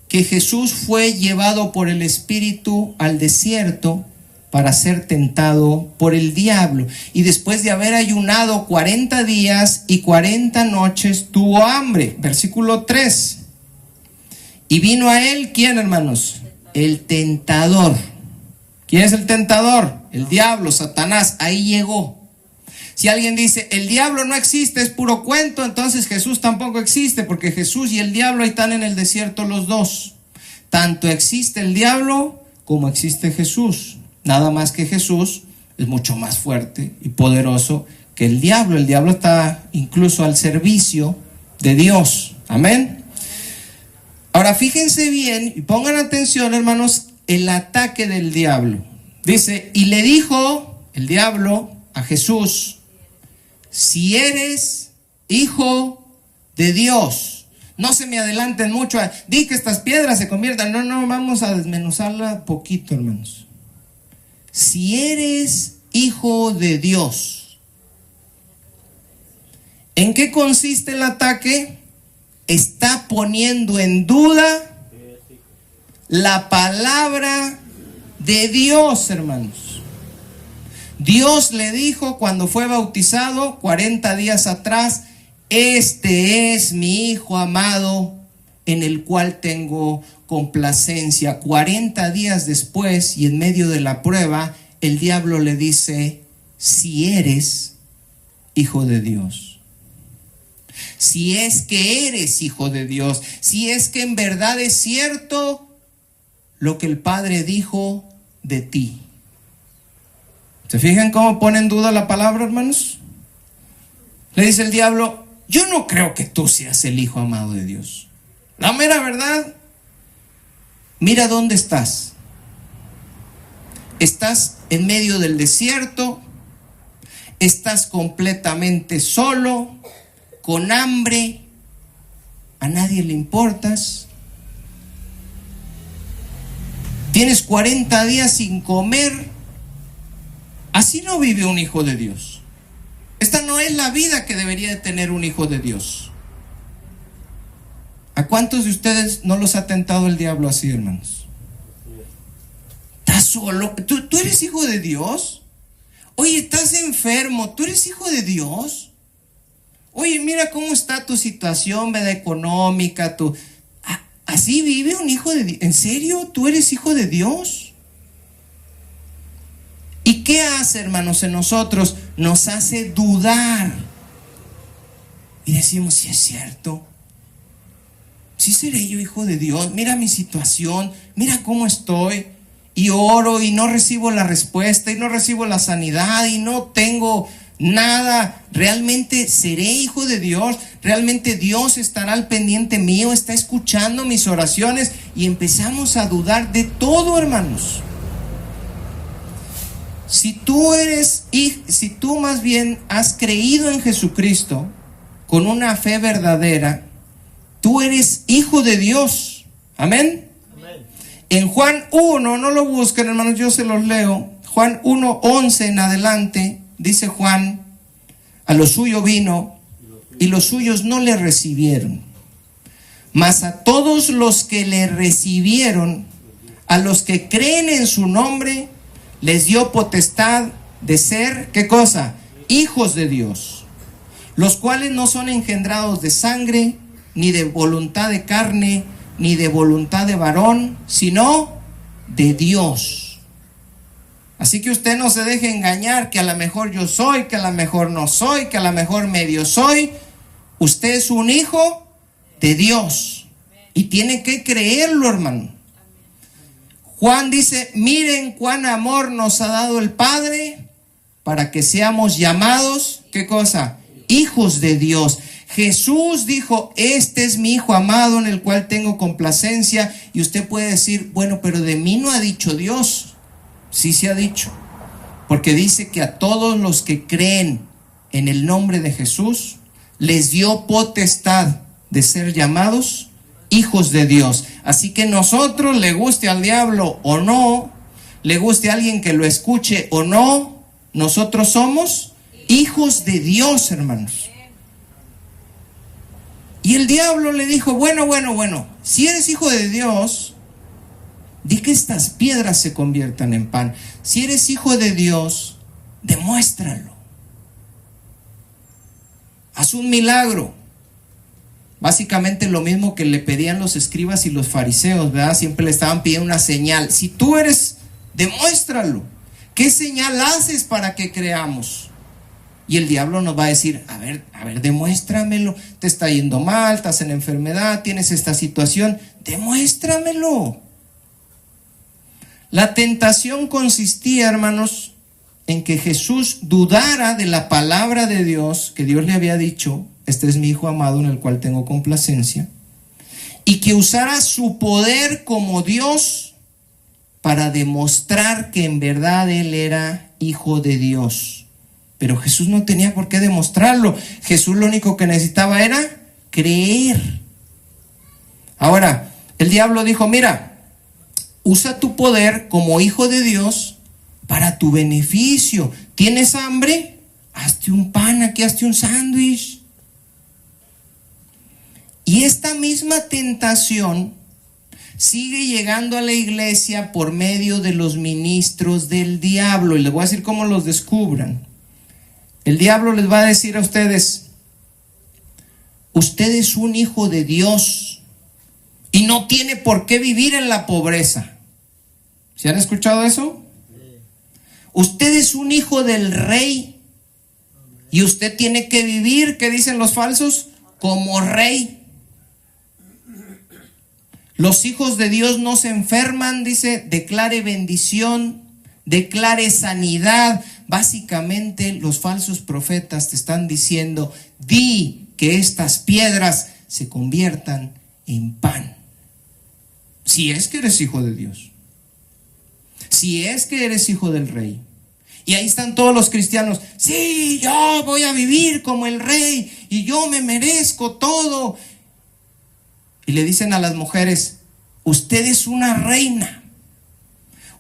que Jesús fue llevado por el Espíritu al desierto para ser tentado por el diablo. Y después de haber ayunado 40 días y 40 noches, tuvo hambre. Versículo 3. Y vino a él, ¿quién, hermanos? El tentador. ¿Quién es el tentador? El diablo, Satanás. Ahí llegó. Si alguien dice, el diablo no existe, es puro cuento, entonces Jesús tampoco existe, porque Jesús y el diablo ahí están en el desierto los dos. Tanto existe el diablo como existe Jesús. Nada más que Jesús es mucho más fuerte y poderoso que el diablo. El diablo está incluso al servicio de Dios. Amén. Ahora fíjense bien y pongan atención, hermanos, el ataque del diablo. Dice, y le dijo el diablo a Jesús: si eres hijo de Dios. No se me adelanten mucho. Di que estas piedras se conviertan. No, vamos a desmenuzarla poquito, hermanos. Si eres hijo de Dios. ¿En qué consiste el ataque? Está poniendo en duda la palabra de Dios, hermanos. Dios le dijo cuando fue bautizado 40 días atrás: este es mi Hijo amado, en el cual tengo complacencia. 40 días después, y en medio de la prueba, el diablo le dice: si eres hijo de Dios, si es que eres hijo de Dios, si es que en verdad es cierto lo que el Padre dijo de ti. ¿Se fijan cómo pone en duda la palabra, hermanos? Le dice el diablo: yo no creo que tú seas el Hijo amado de Dios. La mera verdad, mira dónde estás. estás en medio del desierto, estás completamente solo, con hambre, a nadie le importas, tienes 40 días sin comer. Así no vive un hijo de Dios. Esta no es la vida que debería de tener un hijo de Dios. ¿A cuántos de ustedes no los ha tentado el diablo así, hermanos? ¿Estás solo? ¿Tú eres hijo de Dios? Oye, ¿estás enfermo? ¿Tú eres hijo de Dios? Oye, mira cómo está tu situación, ¿verdad? Económica. ¿Así vive un hijo de Dios? ¿En serio? ¿Tú eres hijo de Dios? ¿Y qué hace, hermanos, en nosotros? Nos hace dudar. Y decimos, sí es cierto. Sí seré yo hijo de Dios. Mira mi situación. Mira cómo estoy. Y oro y no recibo la respuesta. Y no recibo la sanidad. Y no tengo nada. ¿Realmente seré hijo de Dios? ¿Realmente Dios estará al pendiente mío? ¿Está escuchando mis oraciones? Y empezamos a dudar de todo, hermanos. Si tú más bien has creído en Jesucristo con una fe verdadera, tú eres hijo de Dios. Amén. Amén. En Juan 1, no lo busquen, hermanos, yo se los leo. Juan 1:11 en adelante, dice Juan, a lo suyo vino y los suyos no le recibieron. Mas a todos los que le recibieron, a los que creen en su nombre, les dio potestad de ser, ¿qué cosa? Hijos de Dios, los cuales no son engendrados de sangre, ni de voluntad de carne, ni de voluntad de varón, sino de Dios. Así que usted no se deje engañar que a lo mejor yo soy, que a lo mejor no soy, que a lo mejor medio soy. Usted es un hijo de Dios y tiene que creerlo, hermano. Juan dice, miren cuán amor nos ha dado el Padre para que seamos llamados, ¿qué cosa? Hijos de Dios. Jesús dijo, este es mi Hijo amado en el cual tengo complacencia. Y usted puede decir, bueno, pero de mí no ha dicho Dios. Sí se ha dicho. Porque dice que a todos los que creen en el nombre de Jesús, les dio potestad de ser llamados hijos de Dios. Así que nosotros, le guste al diablo o no, le guste a alguien que lo escuche o no, nosotros somos hijos de Dios, hermanos. Y el diablo le dijo, bueno, si eres hijo de Dios, di que estas piedras se conviertan en pan. Si eres hijo de Dios, demuéstralo. Haz un milagro. Básicamente lo mismo que le pedían los escribas y los fariseos, ¿verdad? Siempre le estaban pidiendo una señal. Si tú eres, demuéstralo. ¿Qué señal haces para que creamos? Y el diablo nos va a decir, a ver, demuéstramelo. Te está yendo mal, estás en enfermedad, tienes esta situación, demuéstramelo. La tentación consistía, hermanos, en que Jesús dudara de la palabra de Dios que Dios le había dicho. Este es mi Hijo amado en el cual tengo complacencia. Y que usara su poder como Dios para demostrar que en verdad Él era Hijo de Dios. Pero Jesús no tenía por qué demostrarlo. Jesús lo único que necesitaba era creer. Ahora, el diablo dijo, mira, usa tu poder como Hijo de Dios para tu beneficio. ¿Tienes hambre? Hazte un pan aquí, hazte un sándwich. Y esta misma tentación sigue llegando a la iglesia por medio de los ministros del diablo. Y les voy a decir cómo los descubran. El diablo les va a decir a ustedes, usted es un hijo de Dios y no tiene por qué vivir en la pobreza. ¿Se han escuchado eso? Usted es un hijo del rey y usted tiene que vivir, ¿qué dicen los falsos? Como rey. Los hijos de Dios no se enferman, dice, declare bendición, declare sanidad. Básicamente los falsos profetas te están diciendo, di que estas piedras se conviertan en pan. Si es que eres hijo de Dios. si es que eres hijo del rey. Y ahí están todos los cristianos, sí, yo voy a vivir como el rey y yo me merezco todo. Y le dicen a las mujeres, usted es una reina,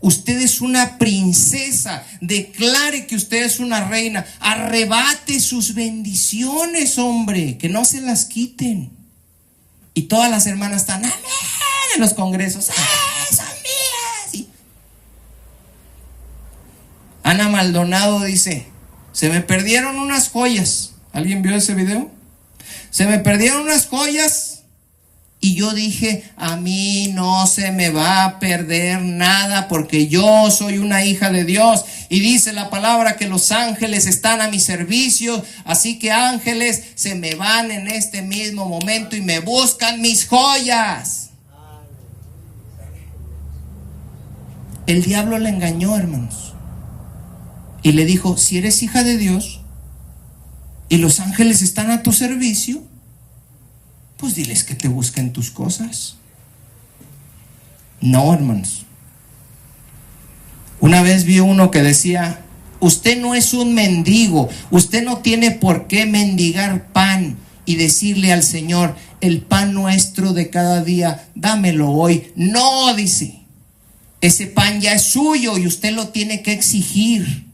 usted es una princesa, declare que usted es una reina, arrebate sus bendiciones, hombre, que no se las quiten. Y todas las hermanas están, amén, en los congresos, son mías. Y Ana Maldonado dice, se me perdieron unas joyas. ¿Alguien vio ese video? Se me perdieron unas joyas. Y yo dije, a mí no se me va a perder nada porque yo soy una hija de Dios. Y dice la palabra que los ángeles están a mi servicio. Así que ángeles se me van en este mismo momento y me buscan mis joyas. El diablo le engañó, hermanos. Y le dijo, si eres hija de Dios y los ángeles están a tu servicio, pues diles que te busquen tus cosas. No, hermanos. Una vez vi uno que decía, usted no es un mendigo, usted no tiene por qué mendigar pan y decirle al Señor, el pan nuestro de cada día, dámelo hoy. No, dice, ese pan ya es suyo y usted lo tiene que exigir,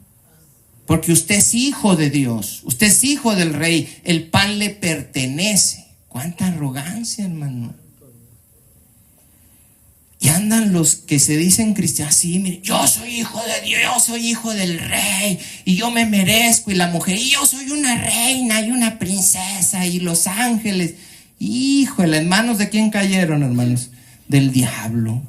porque usted es hijo de Dios, usted es hijo del rey, el pan le pertenece. Cuánta arrogancia, hermano. Y andan los que se dicen cristianos, sí, mire, yo soy hijo de Dios, yo soy hijo del rey, y yo me merezco, y la mujer, y yo soy una reina, y una princesa, y los ángeles. Híjole, ¿en manos de quién cayeron, hermanos? Del diablo.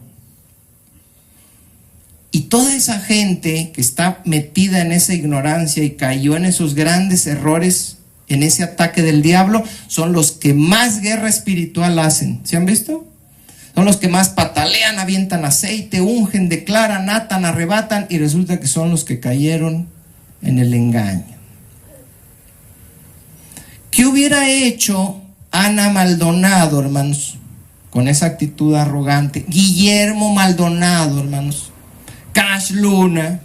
Y toda esa gente que está metida en esa ignorancia y cayó en esos grandes errores, en ese ataque del diablo, son los que más guerra espiritual hacen. ¿Se han visto? Son los que más patalean, avientan aceite, ungen, declaran, atan, arrebatan, y resulta que son los que cayeron en el engaño. ¿Qué hubiera hecho Ana Maldonado, hermanos, con esa actitud arrogante? Guillermo Maldonado, hermanos, Cash Luna,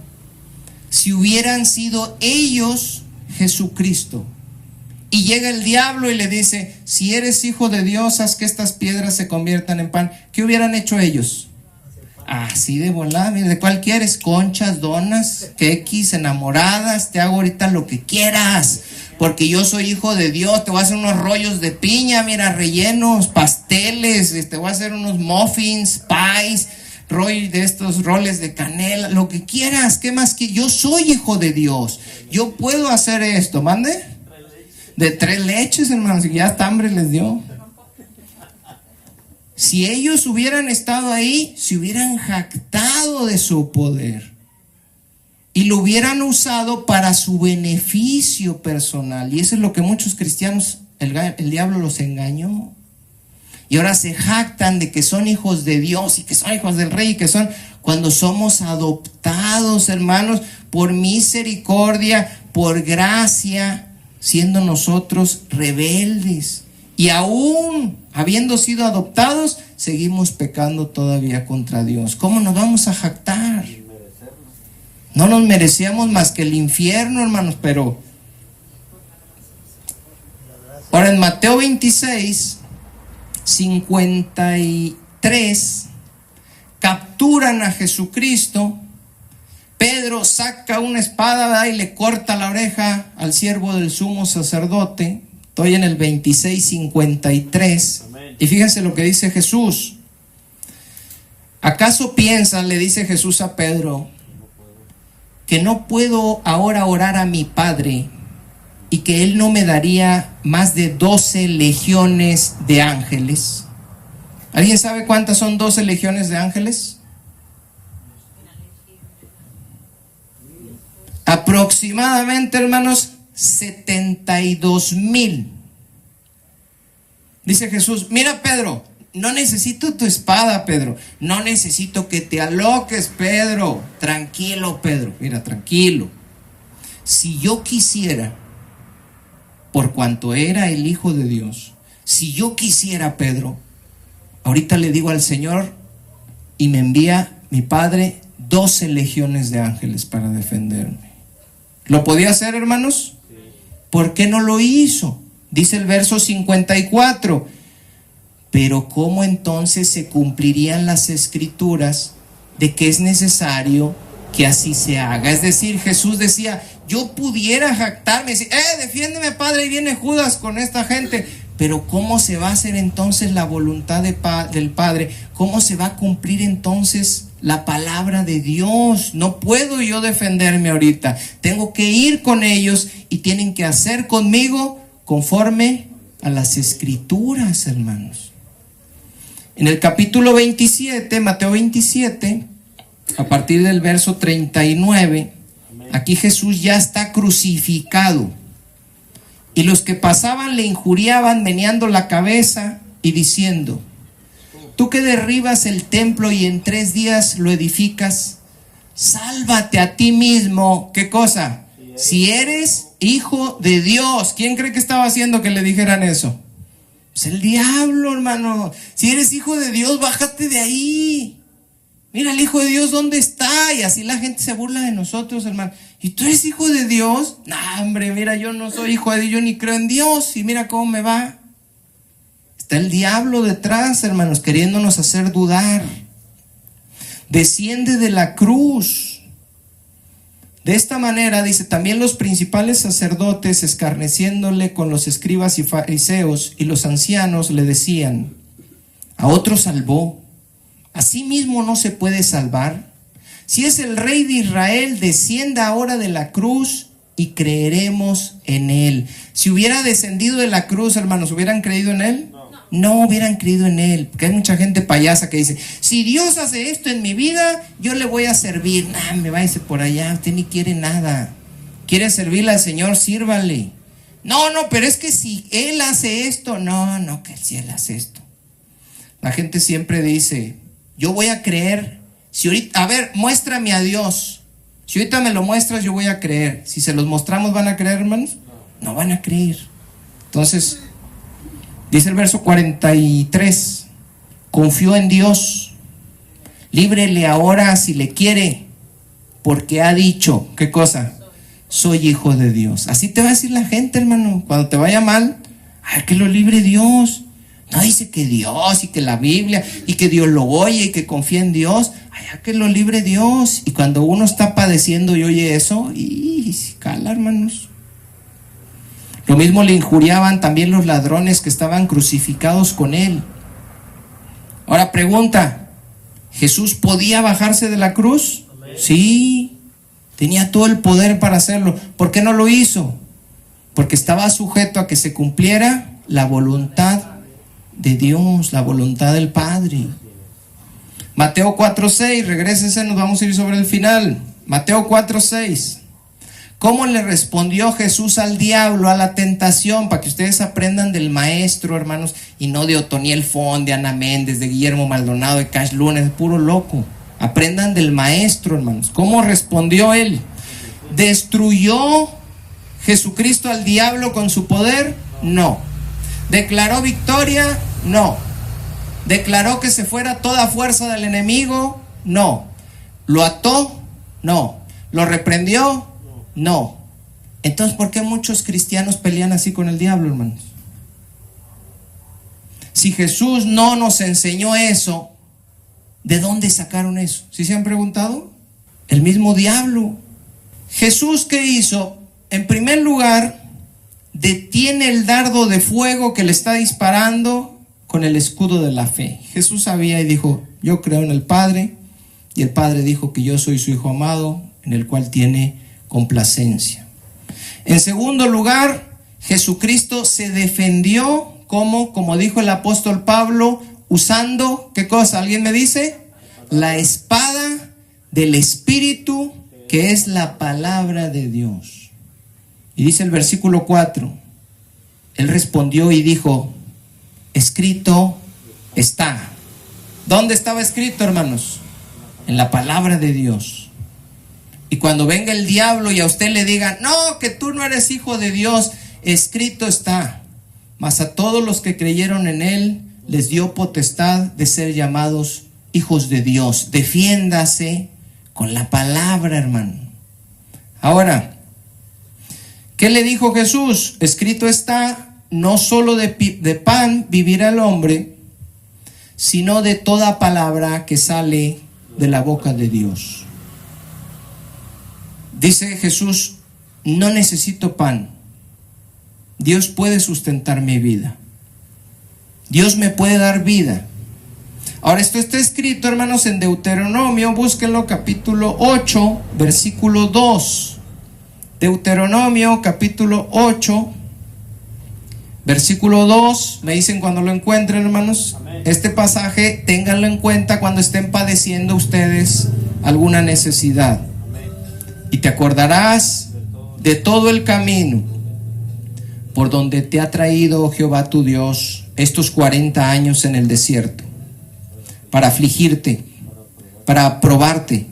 si hubieran sido ellos Jesucristo? Y llega el diablo y le dice, si eres hijo de Dios, haz que estas piedras se conviertan en pan. ¿Qué hubieran hecho ellos? Así de volada, mira, ¿de cuál quieres? Conchas, donas, quequis, enamoradas, te hago ahorita lo que quieras, porque yo soy hijo de Dios, te voy a hacer unos rollos de piña, mira, rellenos, pasteles, te voy a hacer unos muffins, pies, de estos roles de canela, lo que quieras. ¿Qué más? Que yo soy hijo de Dios, yo puedo hacer esto, mande. De 3 leches, hermanos, y ya hasta hambre les dio. Si ellos hubieran estado ahí, se hubieran jactado de su poder y lo hubieran usado para su beneficio personal. Y eso es lo que muchos cristianos, el diablo los engañó. Y ahora se jactan de que son hijos de Dios y que son hijos del rey, y que son, cuando somos adoptados, hermanos, por misericordia, por gracia, siendo nosotros rebeldes. Y aún habiendo sido adoptados, seguimos pecando todavía contra Dios. ¿Cómo nos vamos a jactar? No nos merecíamos más que el infierno, hermanos. Pero ahora en Mateo 26, 53, capturan a Jesucristo. Pedro saca una espada, ¿verdad?, y le corta la oreja al siervo del sumo sacerdote. Estoy en el 26:53. Y fíjense lo que dice Jesús. ¿Acaso piensan, le dice Jesús a Pedro, que no puedo ahora orar a mi Padre y que Él no me daría más de 12 legiones de ángeles? ¿Alguien sabe cuántas son 12 legiones de ángeles? Aproximadamente, hermanos, 72,000. Dice Jesús, mira, Pedro, no necesito tu espada, Pedro, no necesito que te aloques, Pedro, tranquilo, Pedro, mira, tranquilo. Si yo quisiera, por cuanto era el Hijo de Dios, si yo quisiera, Pedro, ahorita le digo al Señor y me envía mi Padre 12 legiones de ángeles para defenderme. ¿Lo podía hacer, hermanos? ¿Por qué no lo hizo? Dice el verso 54. Pero ¿cómo entonces se cumplirían las escrituras de que es necesario que así se haga? Es decir, Jesús decía, yo pudiera jactarme, decir, defiéndeme, Padre, y viene Judas con esta gente. Pero ¿cómo se va a hacer entonces la voluntad del Padre? ¿Cómo se va a cumplir entonces la palabra de Dios? No puedo yo defenderme ahorita. Tengo que ir con ellos y tienen que hacer conmigo conforme a las escrituras, hermanos. En el capítulo 27, Mateo 27, a partir del verso 39, aquí Jesús ya está crucificado. Y los que pasaban le injuriaban meneando la cabeza y diciendo, tú que derribas el templo y en 3 días lo edificas, sálvate a ti mismo. ¿Qué cosa? Si eres hijo de Dios. ¿Quién cree que estaba haciendo que le dijeran eso? Pues el diablo, hermano. Si eres hijo de Dios, bájate de ahí. Mira, el hijo de Dios, ¿dónde está? Y así la gente se burla de nosotros, hermano. ¿Y tú eres hijo de Dios? No, hombre, mira, yo no soy hijo de Dios, yo ni creo en Dios. Y mira cómo me va. Está el diablo detrás, hermanos, queriéndonos hacer dudar. Desciende de la cruz. De esta manera, dice, también los principales sacerdotes, escarneciéndole con los escribas y fariseos y los ancianos, le decían, a otro salvó, ¿a sí mismo no se puede salvar? Si es el Rey de Israel, descienda ahora de la cruz y creeremos en él. Si hubiera descendido de la cruz, hermanos, ¿hubieran creído en él? No hubieran creído en él, porque hay mucha gente payasa que dice, si Dios hace esto en mi vida, yo le voy a servir. Nah, me váyase por allá, usted ni quiere nada. Quiere servirle al Señor, sírvale. No, pero es que si él hace esto, no, que si él hace esto. La gente siempre dice, yo voy a creer, si ahorita, a ver, muéstrame a Dios. Si ahorita me lo muestras, yo voy a creer. Si se los mostramos, ¿van a creer, hermanos? No van a creer. Entonces, dice el verso 43, confió en Dios, líbrele ahora si le quiere, porque ha dicho, ¿qué cosa? Soy hijo de Dios. Así te va a decir la gente, hermano, cuando te vaya mal, ay, que lo libre Dios. No dice que Dios y que la Biblia y que Dios lo oye y que confía en Dios, ay, que lo libre Dios. Y cuando uno está padeciendo y oye eso, y cala, hermanos. Lo mismo le injuriaban también los ladrones que estaban crucificados con él. Ahora pregunta, ¿Jesús podía bajarse de la cruz? Amén. Sí, tenía todo el poder para hacerlo. ¿Por qué no lo hizo? Porque estaba sujeto a que se cumpliera la voluntad de Dios, la voluntad del Padre. Mateo 4:6, regrésense, nos vamos a ir sobre el final. Mateo 4:6. ¿Cómo le respondió Jesús al diablo, a la tentación? Para que ustedes aprendan del maestro, hermanos, y no de Otoniel Font, de Ana Méndez, de Guillermo Maldonado, de Cash Luna, es puro loco. Aprendan del maestro, hermanos. ¿Cómo respondió él? ¿Destruyó Jesucristo al diablo con su poder? No. ¿Declaró victoria? No. ¿Declaró que se fuera toda fuerza del enemigo? No. ¿Lo ató? No. ¿Lo reprendió? No. Entonces, ¿por qué muchos cristianos pelean así con el diablo, hermanos? Si Jesús no nos enseñó eso, ¿de dónde sacaron eso? ¿Sí se han preguntado? El mismo diablo. Jesús, ¿qué hizo? En primer lugar, detiene el dardo de fuego que le está disparando con el escudo de la fe. Jesús sabía y dijo, yo creo en el Padre, y el Padre dijo que yo soy su Hijo amado, en el cual tiene complacencia. En segundo lugar, Jesucristo se defendió como dijo el apóstol Pablo, usando, ¿qué cosa? ¿Alguien me dice? La espada del Espíritu, que es la palabra de Dios. Y dice el versículo 4, él respondió y dijo, escrito está. ¿Dónde estaba escrito, hermanos? En la palabra de Dios. Y cuando venga el diablo y a usted le diga, no, que tú no eres hijo de Dios, escrito está. Mas a todos los que creyeron en él, les dio potestad de ser llamados hijos de Dios. Defiéndase Con la palabra, hermano. Ahora, ¿qué le dijo Jesús? Escrito está, no solo de pan vivirá el hombre, sino de toda palabra que sale de la boca de Dios. Dice Jesús, no necesito pan. Dios puede sustentar mi vida. Dios me puede dar vida. Ahora, esto está escrito, hermanos, en Deuteronomio, búsquenlo, capítulo 8, versículo 2. Deuteronomio, capítulo 8, versículo 2. Me dicen cuando lo encuentren, hermanos. Amén. Este pasaje, ténganlo en cuenta cuando estén padeciendo ustedes alguna necesidad. Amén. Y te acordarás de todo el camino por donde te ha traído Jehová tu Dios estos 40 años en el desierto, para afligirte, para probarte,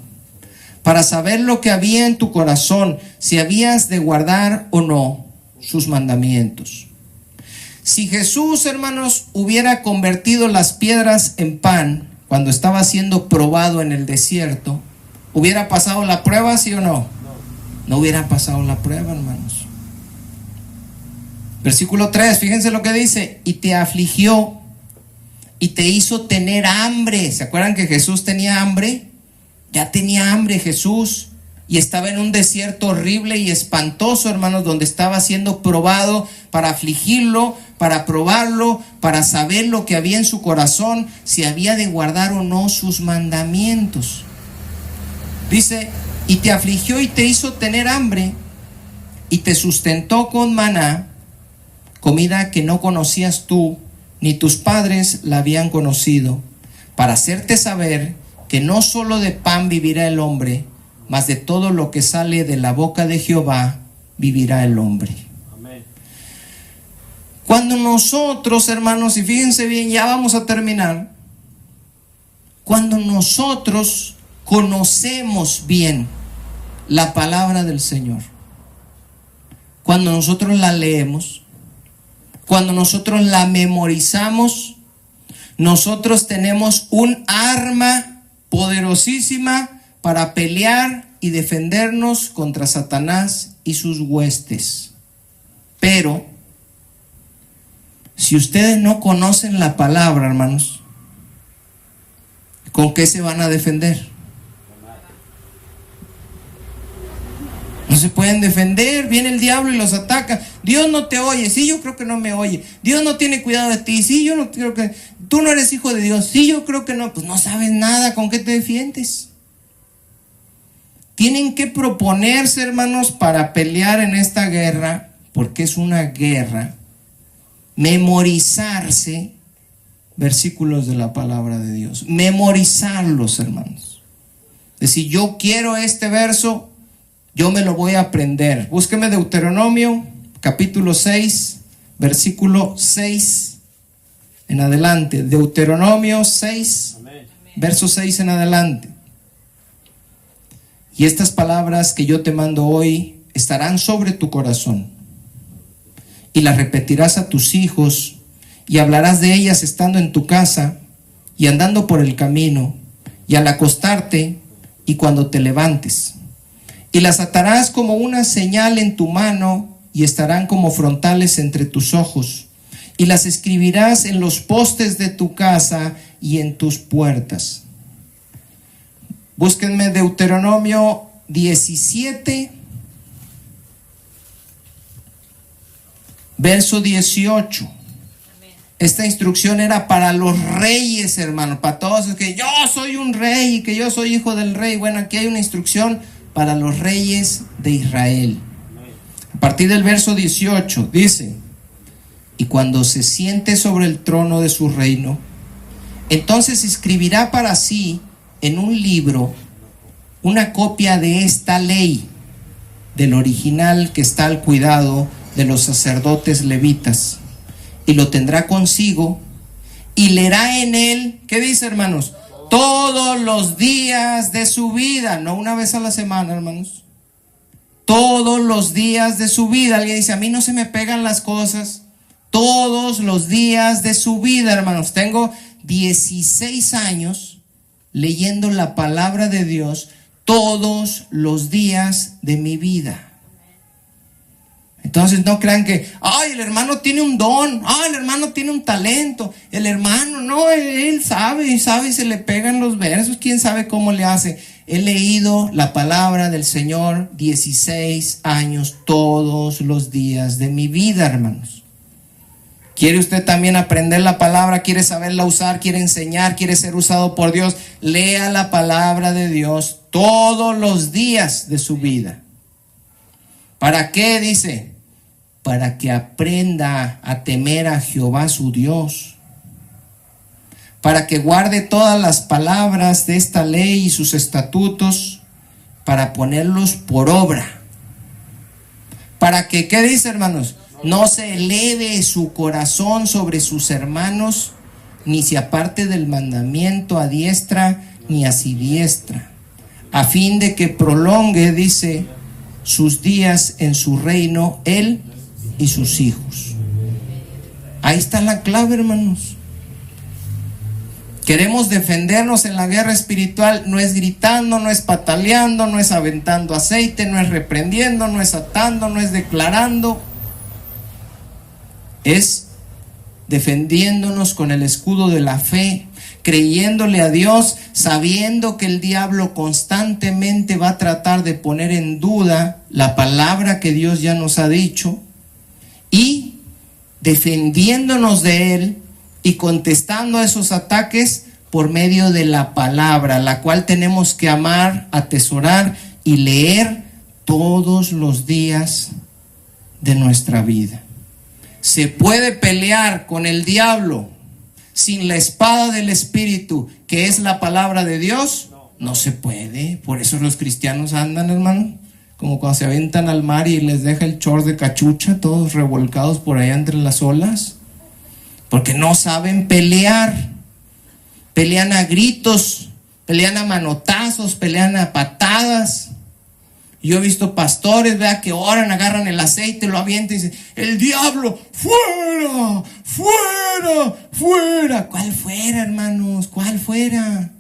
para saber lo que había en tu corazón, si habías de guardar o no sus mandamientos. Si Jesús, hermanos, hubiera convertido las piedras en pan cuando estaba siendo probado en el desierto, ¿hubiera pasado la prueba, sí o no? No hubiera pasado la prueba, hermanos. Versículo 3, fíjense lo que dice: y te afligió y te hizo tener hambre. ¿Se acuerdan que Jesús tenía hambre? Ya tenía hambre Jesús y estaba en un desierto horrible y espantoso, hermanos, donde estaba siendo probado para afligirlo, para probarlo, para saber lo que había en su corazón, si había de guardar o no sus mandamientos. Dice, y te afligió y te hizo tener hambre y te sustentó con maná, comida que no conocías tú, ni tus padres la habían conocido, para hacerte saber que no solo de pan vivirá el hombre, mas de todo lo que sale de la boca de Jehová vivirá el hombre. Amén. Cuando nosotros, hermanos, y fíjense bien, ya vamos a terminar, cuando nosotros conocemos bien la palabra del Señor, cuando nosotros la leemos, cuando nosotros la memorizamos, nosotros tenemos un arma poderosísima para pelear y defendernos contra Satanás y sus huestes. Pero si ustedes no conocen la palabra, hermanos, ¿con qué se van a defender? No se pueden defender, viene el diablo y los ataca. Dios no te oye, sí, yo creo que no me oye. Dios no tiene cuidado de ti, sí, yo no creo que... Tú no eres hijo de Dios, sí, yo creo que no. Pues no sabes nada, ¿con qué te defiendes? Tienen que proponerse, hermanos, para pelear en esta guerra, porque es una guerra, memorizarse versículos de la palabra de Dios, memorizarlos, hermanos. Es decir, yo quiero este verso, yo me lo voy a aprender. Búsqueme Deuteronomio, capítulo 6, versículo 6 en adelante. Deuteronomio 6, amén, verso 6 en adelante. Y estas palabras que yo te mando hoy estarán sobre tu corazón, y las repetirás a tus hijos, y hablarás de ellas estando en tu casa, y andando por el camino, y al acostarte, y cuando te levantes. Y las atarás como una señal en tu mano, y estarán como frontales entre tus ojos. Y las escribirás en los postes de tu casa y en tus puertas. Búsquenme Deuteronomio 17, verso 18. Esta instrucción era para los reyes, hermano, para todos los que yo soy un rey y que yo soy hijo del rey. Bueno, aquí hay una instrucción para los reyes de Israel. A partir del verso 18 dice: y cuando se siente sobre el trono de su reino, entonces escribirá para sí en un libro una copia de esta ley, del original que está al cuidado de los sacerdotes levitas, y lo tendrá consigo, y leerá en él, ¿qué dice, hermanos? Todos los días de su vida, no una vez a la semana, hermanos. Todos los días de su vida. Alguien dice, a mí no se me pegan las cosas. Todos los días de su vida, hermanos. Tengo 16 años leyendo la palabra de Dios todos los días de mi vida. Entonces no crean que, ay, el hermano tiene un don, ay, el hermano tiene un talento, el hermano, no, él sabe, se le pegan los versos, quién sabe cómo le hace. He leído la palabra del Señor 16 años todos los días de mi vida, hermanos. ¿Quiere usted también aprender la palabra? ¿Quiere saberla usar? ¿Quiere enseñar? ¿Quiere ser usado por Dios? Lea la palabra de Dios todos los días de su vida. ¿Para qué? Dice, para que aprenda a temer a Jehová su Dios, para que guarde todas las palabras de esta ley y sus estatutos, para ponerlos por obra. Para que, ¿qué dice, hermanos? No se eleve su corazón sobre sus hermanos, ni se aparte del mandamiento a diestra ni a siniestra, a fin de que prolongue, dice, sus días en su reino, él y sus hijos. Ahí está la clave, hermanos. Queremos defendernos en la guerra espiritual, no es gritando, no es pataleando, no es aventando aceite, no es reprendiendo, no es atando, no es declarando. Es defendiéndonos con el escudo de la fe, creyéndole a Dios, sabiendo que el diablo constantemente va a tratar de poner en duda la palabra que Dios ya nos ha dicho, y defendiéndonos de él y contestando a esos ataques por medio de la palabra, la cual tenemos que amar, atesorar y leer todos los días de nuestra vida. ¿Se puede pelear con el diablo sin la espada del Espíritu, que es la palabra de Dios? No se puede. Por eso los cristianos andan, hermano, como cuando se aventan al mar y les deja el short de cachucha, todos revolcados por allá entre las olas, porque no saben pelear. Pelean a gritos, pelean a manotazos, pelean a patadas. Yo he visto pastores, vea, que oran, agarran el aceite, lo avientan y dicen, el diablo, fuera, fuera, fuera. ¿Cuál fuera, hermanos? ¿Cuál fuera?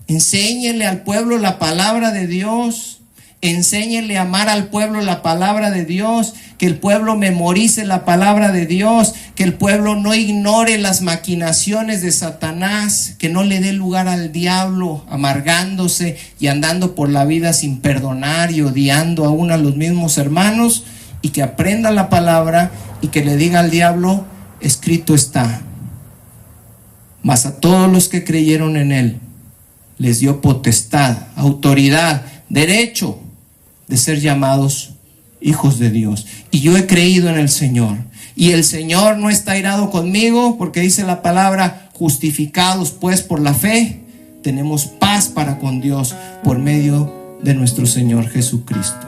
Enséñele al pueblo la palabra de Dios. Enséñele a amar al pueblo la palabra de Dios, que el pueblo memorice la palabra de Dios, que el pueblo no ignore las maquinaciones de Satanás, que no le dé lugar al diablo, amargándose y andando por la vida sin perdonar y odiando aún a los mismos hermanos, y que aprenda la palabra y que le diga al diablo, escrito está. Mas a todos los que creyeron en él, les dio potestad, autoridad, derecho de ser llamados hijos de Dios. Y yo he creído en el Señor, y el Señor no está airado conmigo, porque dice la palabra, justificados pues por la fe, tenemos paz para con Dios por medio de nuestro Señor Jesucristo.